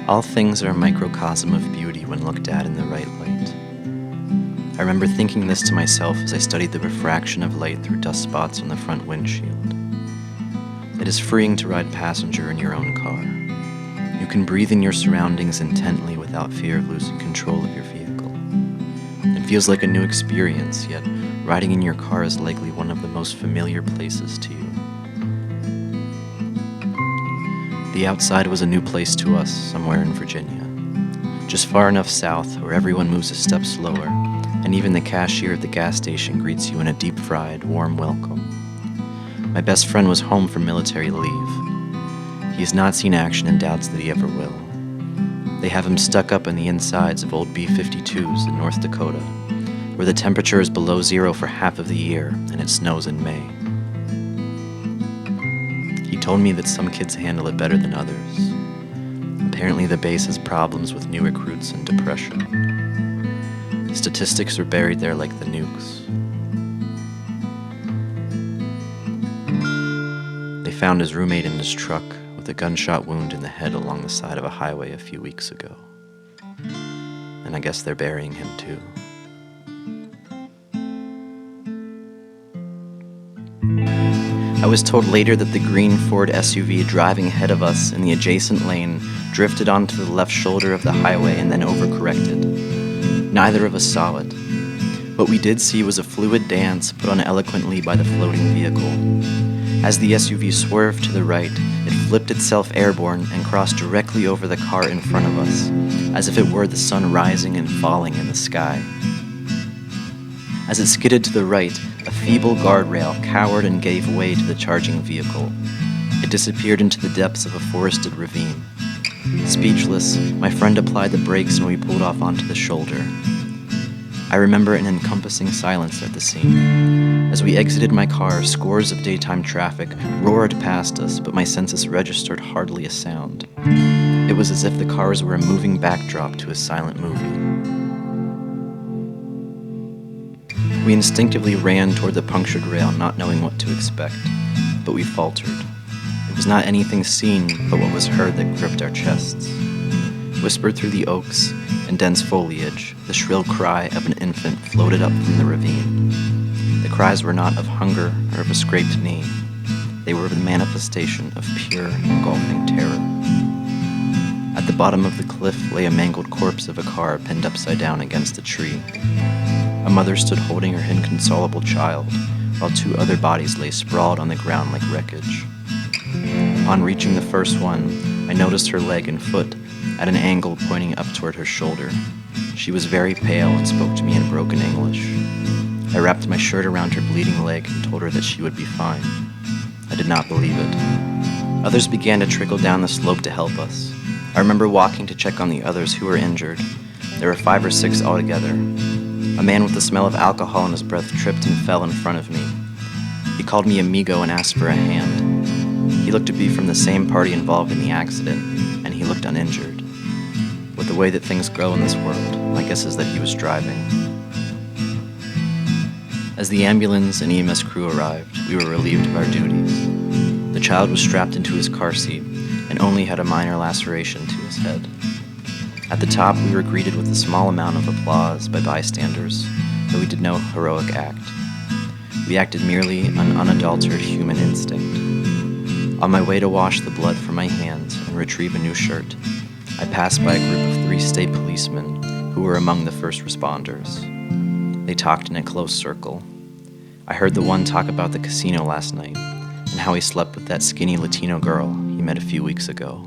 All things are a microcosm of beauty when looked at in the right light. I remember thinking this to myself as I studied the refraction of light through dust spots on the front windshield. It is freeing to ride passenger in your own car. You can breathe in your surroundings intently without fear of losing control of your vehicle. It feels like a new experience, yet riding in your car is likely one of the most familiar places to you. The outside was a new place to us, somewhere in Virginia. Just far enough south where everyone moves a step slower, and even the cashier at the gas station greets you in a deep-fried, warm welcome. My best friend was home from military leave. He has not seen action and doubts that he ever will. They have him stuck up in the insides of old B-52s in North Dakota, where the temperature is below zero for half of the year and it snows in May. He told me that some kids handle it better than others. Apparently the base has problems with new recruits and depression. Statistics are buried there like the nukes. They found his roommate in his truck with a gunshot wound in the head along the side of a highway a few weeks ago. And I guess they're burying him too. I was told later that the green Ford SUV driving ahead of us in the adjacent lane drifted onto the left shoulder of the highway and then overcorrected. Neither of us saw it. What we did see was a fluid dance put on eloquently by the floating vehicle. As the SUV swerved to the right, it flipped itself airborne and crossed directly over the car in front of us, as if it were the sun rising and falling in the sky. As it skidded to the right, a feeble guardrail cowered and gave way to the charging vehicle. It disappeared into the depths of a forested ravine. Speechless, my friend applied the brakes and we pulled off onto the shoulder. I remember an encompassing silence at the scene. As we exited my car, scores of daytime traffic roared past us, but my senses registered hardly a sound. It was as if the cars were a moving backdrop to a silent movie. We instinctively ran toward the punctured rail, not knowing what to expect, but we faltered. It was not anything seen, but what was heard that gripped our chests. Whispered through the oaks and dense foliage, the shrill cry of an infant floated up from the ravine. The cries were not of hunger or of a scraped knee. They were the manifestation of pure, engulfing terror. At the bottom of the cliff lay a mangled corpse of a car pinned upside down against a tree. A mother stood holding her inconsolable child, while two other bodies lay sprawled on the ground like wreckage. Upon reaching the first one, I noticed her leg and foot at an angle pointing up toward her shoulder. She was very pale and spoke to me in broken English. I wrapped my shirt around her bleeding leg and told her that she would be fine. I did not believe it. Others began to trickle down the slope to help us. I remember walking to check on the others who were injured. There were 5 or 6 altogether. A man with the smell of alcohol in his breath tripped and fell in front of me. He called me amigo and asked for a hand. He looked to be from the same party involved in the accident, and he looked uninjured. With the way that things go in this world, my guess is that he was driving. As the ambulance and EMS crew arrived, we were relieved of our duties. The child was strapped into his car seat and only had a minor laceration to his head. At the top, we were greeted with a small amount of applause by bystanders, though we did no heroic act. We acted merely on unadulterated human instinct. On my way to wash the blood from my hands and retrieve a new shirt, I passed by a group of 3 state policemen who were among the first responders. They talked in a close circle. I heard the one talk about the casino last night and how he slept with that skinny Latino girl he met a few weeks ago.